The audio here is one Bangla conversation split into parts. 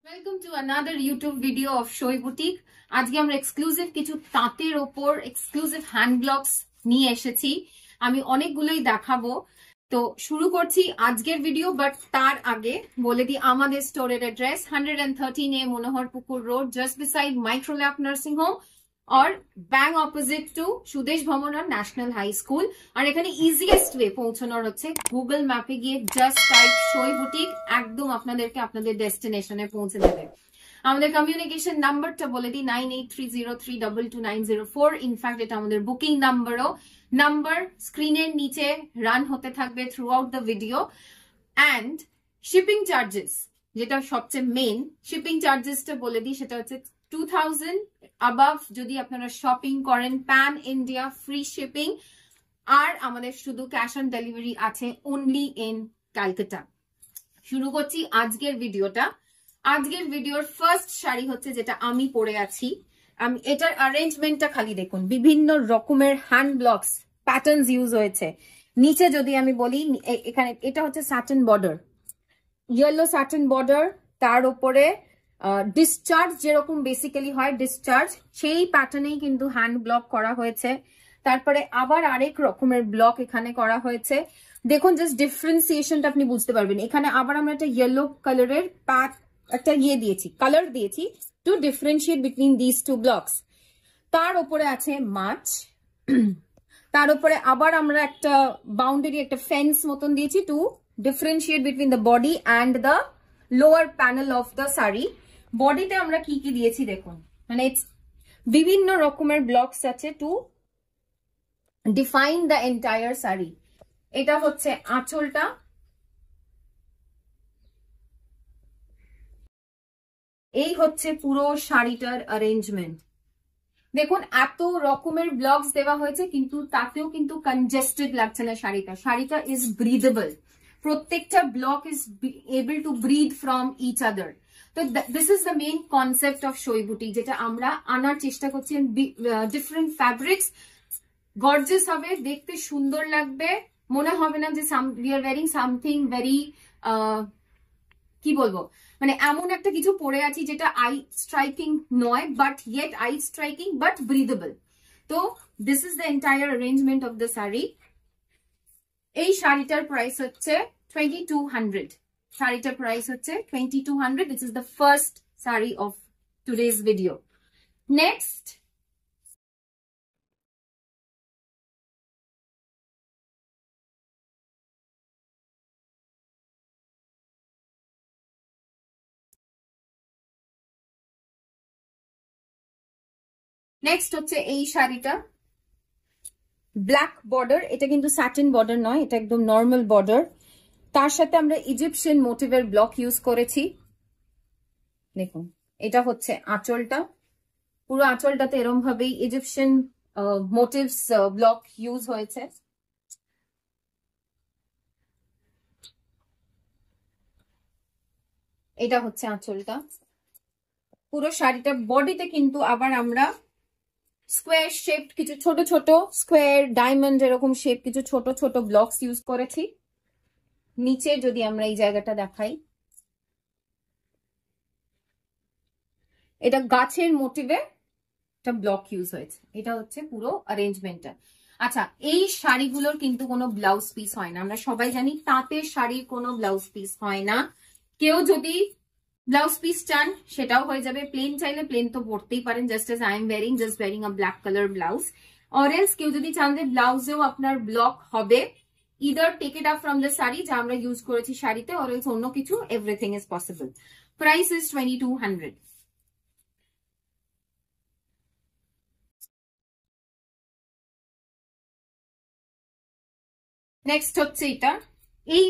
Welcome to another YouTube video of Shoi boutique. আজকে আমরা এক্সক্লুসিভ কিছু তাঁতের ওপর এক্সক্লুসিভ হ্যান্ড ব্লকস নিয়ে এসেছি। আমি অনেকগুলোই দেখাবো। তো শুরু করছি আজকের ভিডিও, বাট তার আগে বলে দিই আমাদের স্টোরের অ্যাড্রেস 113A মনোহর পুকুর road, just beside Microlab nursing home और ব্যাং অপোজিট টু সুদেশ ভবন ন্যাশনাল হাই স্কুল। আর এখানে ইজিয়েস্ট ওয়ে পৌঁছানোর হচ্ছে গুগল ম্যাপে গিয়ে জাস্ট টাইপ শোই বুটিক, একদম আপনাদেরকে আপনাদের ডেস্টিনেশনে পৌঁছে দেবে। আমাদের কমিউনিকেশন নাম্বারটা বলে দিই 9830322904। ইনফ্যাক্ট এটা আমাদের বুকিং নাম্বারও। নাম্বার স্ক্রিনের নিচে রান হতে থাকবে through out the video. And shipping charges, যেটা সবচেয়ে মেন, শিপিং চার্জেসটা বলে দিই, সেটা হচ্ছে 2000 above যদি আপনারা শপিং করেন প্যান ইন্ডিয়া, ফ্রি শিপিং। আর আমাদের শুধু ক্যাশ অন ডেলিভারি আছে অনলি ইন ক্যালকাটা। শুরু করছি আজকের ভিডিওটা। আজকের ভিডিওর ফার্স্ট শাড়ি হচ্ছে যেটা আমি পরে আছি। আমি এটার অ্যারেঞ্জমেন্টটা খালি দেখুন, বিভিন্ন রকমের হ্যান্ড ব্লকস প্যাটার্নস ইউজ হয়েছে। নিচে যদি আমি বলি, এখানে এটা হচ্ছে satin border, yellow satin border, তার উপরে ডিসচার্জ যেরকম বেসিক্যালি হয় ডিসচার্জ, সেই প্যাটার্নেই কিন্তু হ্যান্ড ব্লক করা হয়েছে। তারপরে আবার আরেক রকমের ব্লক এখানে করা হয়েছে। দেখুন জাস্ট ডিফারেন্সিয়েশনটা আপনি বুঝতে পারবেন। এখানে আবার আমরা একটা ইয়েলো কালারের একটা দিয়েছি, কালার দিয়েছি to differentiate between this two blocks. তার উপরে আছে মাছ, তার উপরে আবার আমরা একটা বাউন্ডারি, একটা ফেন্স মতন দিয়েছি to differentiate between the body and the lower panel of the sari. বডিতে আমরা কি কি দিয়েছি দেখুন, মানে বিভিন্ন রকমের ব্লকস আছে to define the entire sari. এটা হচ্ছে আঁচলটা, এই হচ্ছে পুরো শাড়িটার অ্যারেঞ্জমেন্ট। দেখুন এত রকমের ব্লকস দেওয়া হয়েছে, কিন্তু তাতেও কিন্তু কনজেস্টেড লাগছে না শাড়িটা। শাড়িটা ইজ ব্রিদেবল, প্রত্যেকটা block is able to breathe from each other. তো this is the main concept of Shoi boutique, যেটা আমরা আনার চেষ্টা করছি। ডিফারেন্ট ফ্যাব্রিক্স, গর্জিয়াস হবে, দেখতে সুন্দর লাগবে, মনে হবে না যে we are wearing something very কি বলবো, মানে এমন একটা কিছু পরে আছি যেটা আই স্ট্রাইকিং নয়, but yet eye striking but breathable. তো this is the entire arrangement of the sari. এই শাড়িটার প্রাইস হচ্ছে 2200। শাড়িটার প্রাইস হচ্ছে 2200। This is the first sari of today's video. Next হচ্ছে এই শাড়িটা, ব্ল্যাক বর্ডার। এটা কিন্তু স্যাটিন বর্ডার নয়, এটা একদম নর্মাল বর্ডার। তার সাথে আমরা ইজিপশিয়ান মোটিভের ব্লক ইউজ করেছি। দেখুন এটা হচ্ছে আঁচলটা, পুরো আঁচলটাতে এরকম ভাবেই ইজিপশিয়ান মোটিভস ব্লক ইউজ হয়েছে। এটা হচ্ছে আঁচলটা। পুরো শাড়িটা বডিতে কিন্তু আবার আমরা স্কোয়ার শেপ কিছু ছোট ছোট স্কোয়ার ডায়মন্ড এরকম শেপ কিছু ছোট ছোট ব্লকস ইউজ করেছি। নিচে যদি আমরা এই জায়গাটা দেখাই, এটা গাছের মোটিভে একটা ব্লক ইউজ হয়েছে। এটা হচ্ছে পুরো অ্যারেঞ্জমেন্টটা। আচ্ছা, এই শাড়িগুলোর কিন্তু কোনো ব্লাউজ পিস হয় না। আমরা সবাই জানি তাঁতের শাড়ির কোনো ব্লাউজ পিস হয় না। কেউ যদি ব্লাউজ পিস চান সেটাও হয়ে যাবে, প্লেন চাইলে প্লেন তো পরতেই পারেন, just as I am wearing, just wearing a black colour blouse. Or else কেউ যদি চান যে ব্লাউজেও আপনার ব্লক হবে, either take it up from the sari যা আমরা ইউজ করেছি শাড়িতে, অর এলস অন্য কিছু, everything is possible. Price is 2200। Next হচ্ছে এটা, এই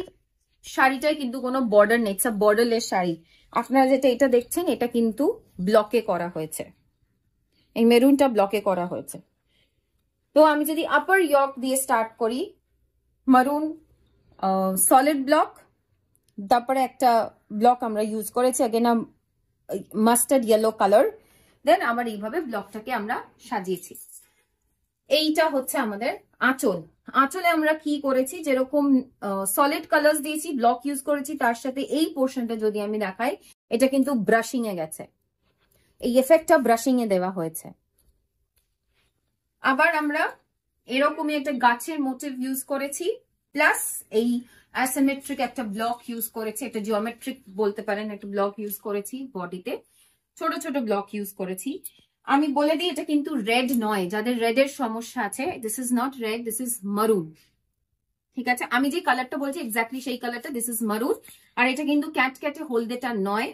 শাড়িটায় কিন্তু কোনো বর্ডার নেই, ইটস আ বর্ডারলেস শাড়ি। আপনারা যেটা এটা দেখছেন এটা কিন্তু ব্লকে করা হয়েছে, এই মেরুনটা ব্লকে করা হয়েছে। তো আমি যদি আপার ইয়র্ক দিয়ে স্টার্ট করি, মারুন সলিড ব্লক, তারপরে একটা ব্লক আমরা ইউজ করেছি अगेन মাস্টার্ড ইয়েলো কালার, দেন আবার এইভাবে ব্লকটাকে আমরা সাজিয়েছি। এইটা হচ্ছে আমাদের আঁচল। আঁচলে আমরা কি করেছি, যেরকম সলিড কালার্স দিয়েছি, ব্লক ইউজ করেছি, তার সাথে এই পোর্শনটা যদি আমি দেখাই, এটা কিন্তু ব্রাশিং এ গেছে, এই এফেক্টটা ব্রাশিং এ দেওয়া হয়েছে। আবার আমরা এরকমই একটা গাছের মোটিভ ইউজ করেছি, প্লাস এই অ্যাসিমেট্রিক একটা ব্লক ইউজ করেছি, একটা জিওমেট্রিক বলতে পারেন, একটা ব্লক ইউজ করেছি বডিতে, ছোট ছোট ব্লক ইউজ করেছি। আমি বলে দিই এটা কিন্তু রেড নয়, যাদের রেড এর সমস্যা আছে, this is not red, this is মারুন। ঠিক আছে, আমি যে কালারটা বলছি এক্স্যাক্টলি সেই কালারটা, দিস ইজ মারুন। আর এটা কিন্তু ক্যাট ক্যাটে হলদেটা নয়,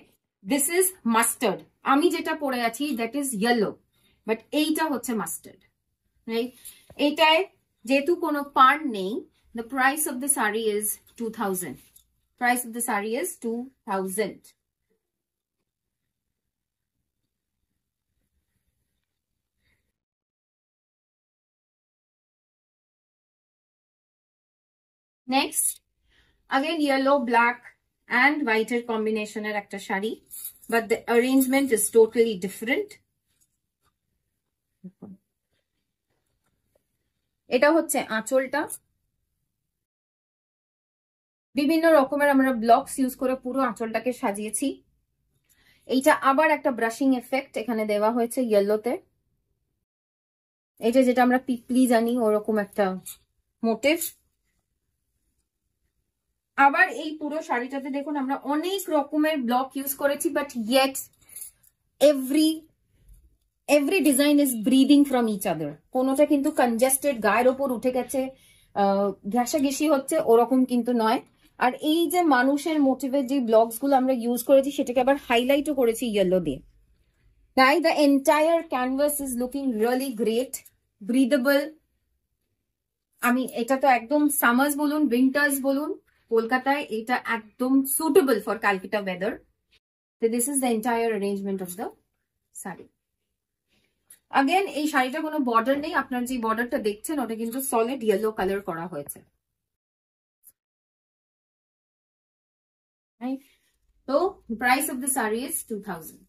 দিস ইজ মাস্টার্ড। আমি যেটা পরে আছি দ্যাট ইজ ইয়েলো, বাট এইটা হচ্ছে মাস্টার্ড। এইটায় যেহেতু কোনো পার নেই, the price of the saree is 2000. Price of the saree is 2000. Next, again yellow, black and white এর combination এর একটা sari, but the arrangement is totally different. এটা হচ্ছে আঁচলটা, বিভিন্ন রকমের আমরা ব্লকস ইউজ করে পুরো আঁচলটাকে সাজিয়েছি। এইটা আবার একটা ব্রাশিং এফেক্ট এখানে দেওয়া হয়েছে ইয়েলোতে, এইটা যেটা আমরা পিপলি জানি ওরকম একটা মোটিভ। আবার এই পুরো শাড়িটাতে দেখুন আমরা অনেক রকমের ব্লক ইউজ করেছি, but yet every design is breathing from each other. কোনোটা কিন্তু কনজেস্টেড গায়ের ওপর উঠে গেছে, ঘেঁষাঘেঁষি হচ্ছে, ওরকম কিন্তু নয়। আর এই যে মানুষের মোটিভের যে ব্লকস গুলো আমরা ইউজ করেছি সেটাকে আবার হাইলাইটও করেছি ইয়েলো দিয়ে। তাই the entire canvas is looking really great, breathable. আমি এটা তো একদম সামার্স বলুন, উইন্টার্স বলুন, কলকাতায় এটা একদম suitable for Calcutta weather. So this is the entire arrangement of the sari. Again এই শাড়িটা কোনো বর্ডার নেই, আপনার যে বর্ডারটা দেখছেন ওটা কিন্তু সলিড ইয়েলো কালার করা হয়েছে। তো price of the sari is 2000।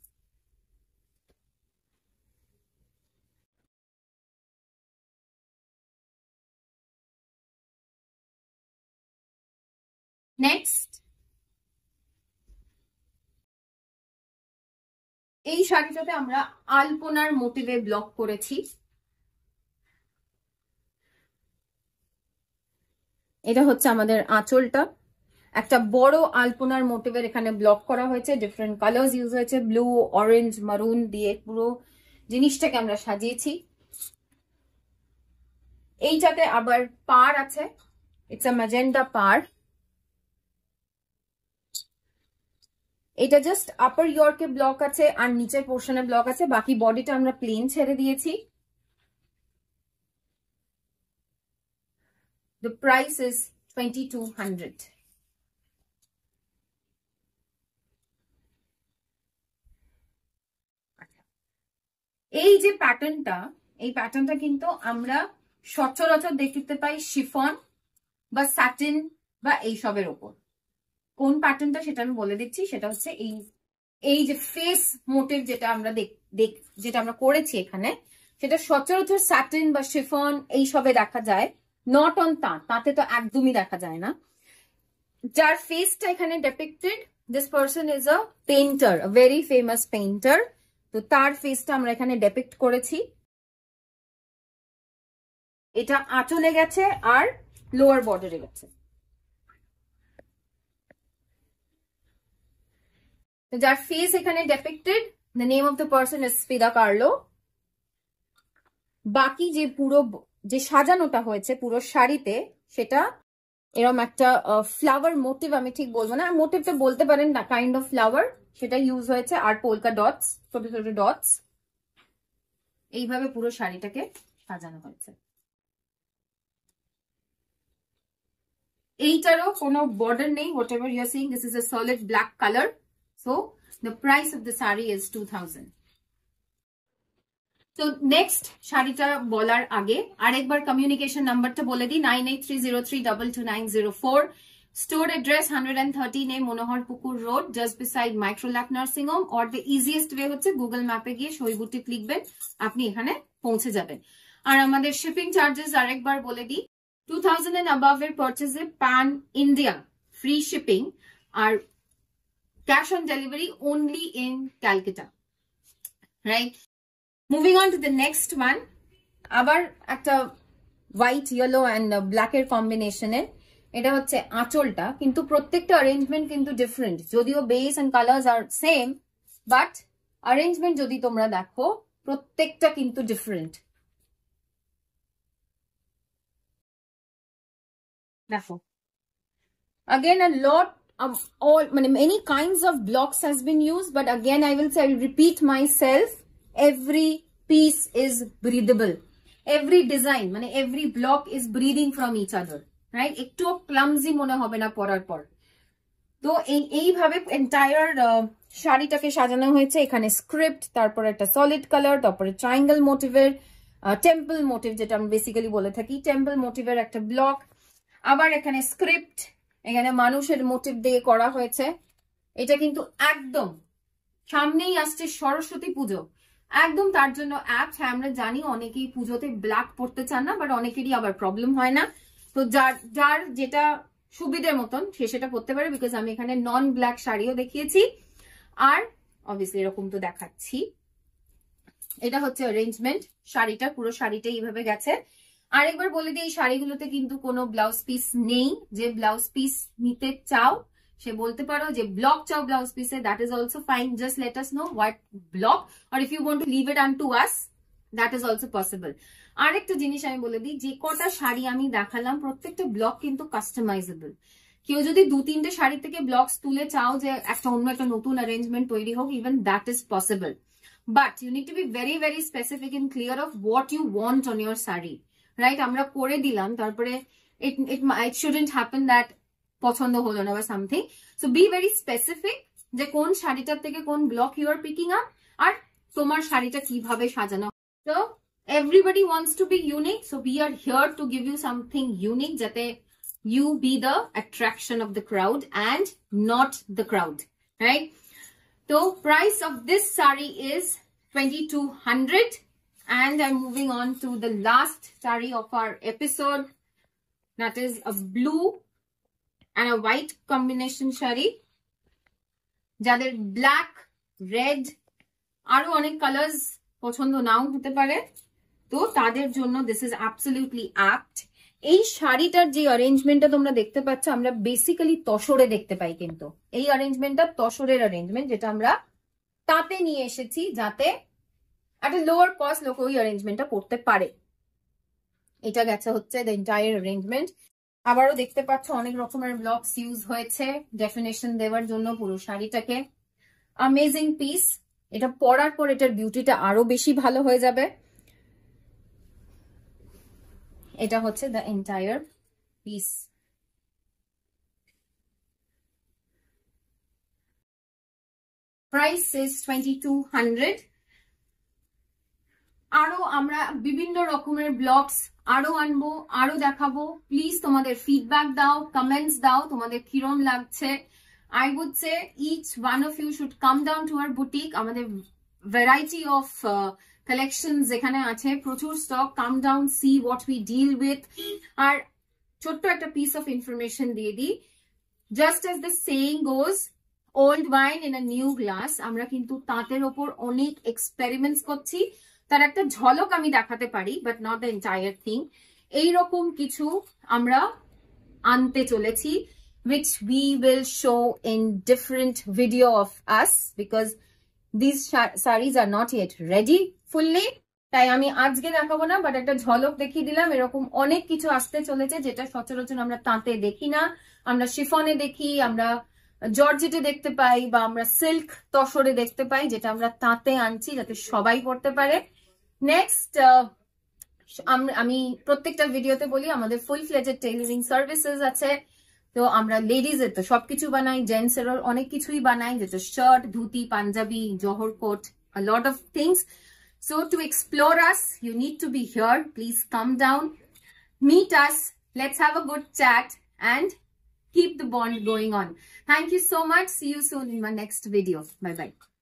Next, এই শাড়িটাতে আমরা আলপনার মোটিভে ব্লক করেছি। এটা হচ্ছে আমাদের আঁচলটা, একটা বড় আলপনার মোটিভের এখানে ব্লক করা হয়েছে, ডিফারেন্ট কালার্স ইউজ হয়েছে, ব্লু, অরেঞ্জ, মারুন দিয়ে পুরো জিনিসটাকে আমরা সাজিয়েছি। এইটাতে আবার পার আছে, ইটস আ ম্যাজেন্ডা পার। এটা জাস্ট আপার ইয়র্কে ব্লক আছে আর নিচের পোর্শনে ব্লক আছে, বাকি বডিটা আমরা প্লেন ছেড়ে দিয়েছি। The price is 2200. এই যে প্যাটার্নটা, এই প্যাটার্নটা কিন্তু আমরা সচরাচর দেখতে পাই শিফন বা স্যাটিন বা এইসবের ওপর। কোন প্যাটার্নটা সেটা আমি বলে দিচ্ছি, সেটা হচ্ছে এই যে ফেস মোটিভ যেটা আমরা করেছি এখানে, সেটা সচরাচর স্যাটিন বা শিফন এইসবে দেখা যায়, নট অন তাঁতে তো একদমই দেখা যায় না। যার ফেসটা এখানে depicted, this person is a painter, a very famous painter, তো তার ফেসটা আমরা এখানে ডেপিক্ট করেছি। এটা আঁচলে গেছে আর লোয়ার বর্ডারে গেছে। যার ফেস এখানে depicted, the name of the person is Fida Carlo. বাকি যে পুরো যে সাজানোটা হয়েছে পুরো শাড়িতে, সেটা এরকম একটা ফ্লাওয়ার মোটিভ, আমি ঠিক বলবো না, মোটিভটা বলতে পারেন না, কাইন্ড অফ ফ্লাওয়ার, সেটা ইউজ হয়েছে। আর পোলকা ডটস, ছোট ছোট ডটস, এইভাবে পুরো শাড়িটাকে সাজানো হয়েছে। এইটারও কোনো বর্ডার নেই, whatever you are seeing, this is a solid black color. So the price of the saree is 2000. So next শাড়িটা বলার আগে আরেকবার কমিউনিকেশন নাম্বারটা বলে দিই, 9830322904। Store address 113A Monohar Pukur Road, just beside Microlab Nursing Home, or the easiest way হচ্ছে গুগল ম্যাপে গিয়ে সই বুটিক লিখবেন, আপনি এখানে পৌঁছে যাবেন। আর আমাদের শিপিং চার্জেস আরেকবার বলে দিই, 2000 and above এর পারচেজে প্যান ইন্ডিয়া ফ্রি শিপিং, আর cash on delivery only in Calcutta, right? Moving on to the next one, আবার একটা হোয়াইট ইয়েলো অ্যান্ড ব্ল্যাক এর কম্বিনেশনে, এটা হচ্ছে আঁচলটা, কিন্তু প্রত্যেকটা অ্যারেঞ্জমেন্ট কিন্তু ডিফারেন্ট, যদিও base and colours are same, but arrangement যদি তোমরা দেখো প্রত্যেকটা কিন্তু ডিফারেন্ট। দেখো, again a lot of all many kinds of blocks has been used, but again I will say, I will repeat myself, every piece is breathable, every design every block is breathing from each other, right? একটু ক্লামজি মনে হবে না পরার পর। তো এইভাবে এন্টায়ার শাড়িটাকে সাজানো হয়েছে। এখানে স্ক্রিপ্ট, তারপর একটা সলিড কালার, তারপরে ট্রায়াঙ্গেল মোটিভের টেম্পল মোটিভ, যেটা আমি বেসিক্যালি বলে থাকি, টেম্পল মোটিভের একটা ব্লক, আবার এখানে স্ক্রিপ্ট, এখানে মানুষের মোটিভ দিয়ে করা হয়েছে। এটা কিন্তু একদম সামনেই আসছে সরস্বতী পুজো, একদম তার জন্য অ্যাপ্ট। হ্যাঁ, আমরা জানি অনেকেই পুজোতে ব্ল্যাক পড়তে চান না, বাট অনেকেরই আবার প্রবলেম হয় না। তো যার যেটা সুবিধের মতন সে সেটা পড়তে পারে, বিকজ আমি এখানে নন ব্ল্যাক শাড়িও দেখিয়েছি, আর অবভিয়াসলি এরকম তো দেখাচ্ছি। এটা হচ্ছে অ্যারেঞ্জমেন্ট, শাড়িটা পুরো শাড়িটাই এইভাবে গেছে। আরেকবার বলে দিই, এই শাড়িগুলোতে কিন্তু কোনো ব্লাউজ পিস নেই। যে ব্লাউজ পিস নিতে চাও সে বলতে পারো যে ব্লক চাও blouse piece, that is also fine, just let us know what block, or if you want to leave it unto us, that is also possible. আরেকটা জিনিস আমি বলে দিই, যে কটা শাড়ি আমি দেখালাম প্রত্যেকটা ব্লক কিন্তু কাস্টমাইজেবল। কেউ যদি 2-3টে শাড়ি থেকে ব্লকস তুলে চাও যে একটা অন্য একটা নতুন অ্যারেঞ্জমেন্ট তৈরি হোক, even that is possible, but you need to be very very specific and clear of what you want on your sari, right? আমরা করে দিলাম, তারপরে it shouldn't happen that পছন্দ হলো না বা something. So be very specific যে কোন শাড়িটার থেকে কোন block you are picking up, আর তোমার শাড়িটা কিভাবে সাজানো। তো everybody wants to be unique, so we are here to give you something unique, যাতে you be the attraction of the crowd and not the crowd, right? So price of this saree is 2200, and I'm moving on to the last saree of our episode, that is a blue and a white combination saree, যাদের ব্ল্যাক, রেড, আরো অনেক কালার্স পছন্দ নাও হতে পারে, তো তাদের জন্য দিস ইজ অ্যাবসলিউটলি অ্যাপ্ট। এই শাড়িটার যে অ্যারেঞ্জমেন্টটা তোমরা দেখতে পাচ্ছ, আমরা বেসিক্যালি তসরে দেখতে পাই, কিন্তু এই অ্যারেঞ্জমেন্টটা তসরের অ্যারেঞ্জমেন্ট, যেটা আমরা তাতে নিয়ে এসেছি যাতে একটা লোয়ার কস্ট লোক ওই অ্যারেঞ্জমেন্টটা করতে পারে। এটা গেছে হচ্ছে দ্য এন্টায়ার অ্যারেঞ্জমেন্ট। আবারও দেখতে পাচ্ছ অনেক রকমের ব্লকস ইউজ হয়েছে ডেফিনেশন দেওয়ার জন্য পুরো শাড়িটাকে। অ্যামেজিং পিস, এটা পরার পর এটার বিউটিটা আরো বেশি ভালো হয়ে যাবে। এটা হচ্ছে the entire piece. Price is 2200। আরো আমরা বিভিন্ন রকমের ব্লগস আরো আনবো, আরো দেখাবো। প্লিজ তোমাদের ফিডব্যাক দাও, কমেন্টস দাও, তোমাদের কিরম লাগছে। I would say each one of you should come down to our boutique. আমাদের variety of collections যেখানে আছে, প্রচুর stock. Come down, see what we deal with. আর ছোট্ট একটা piece of information দিয়ে দিই, just as the saying goes, old wine in a new glass, আমরা কিন্তু তাঁতের ওপর অনেক এক্সপেরিমেন্টস করছি। তার একটা ঝলক আমি দেখাতে পারি, but not the entire thing. এইরকম কিছু আমরা আনতে চলেছি, which we will show in different video of us, because these sarees are not yet ready fully, তাই আমি আজকে দেখাবো না, বাট একটা ঝলক দেখিয়ে দিলাম। এরকম অনেক কিছু আসতে চলেছে যেটা সচরাচর আমরা তাঁতে দেখি না। আমরা শিফনে দেখি, আমরা জর্জেটে দেখতে পাই, বা আমরা সিল্ক তসরে দেখতে পাই, যেটা আমরা তাঁতে আনছি যাতে সবাই পড়তে পারে। নেক্সট, আমি প্রত্যেকটা ভিডিওতে বলি আমাদের ফুল ফ্লেজেড টেইলরিং সার্ভিসেস আছে। তো আমরা লেডিজের তো সবকিছু বানাই, জেন্টস এর অনেক কিছুই বানাই, যেটা শার্ট, ধুতি, পাঞ্জাবি, জহর coat, a lot of things. So to explore us, you need to be here. Please come down, meet us, let's have a good chat and keep the bond going on. Thank you so much. See you soon in my next video. Bye bye.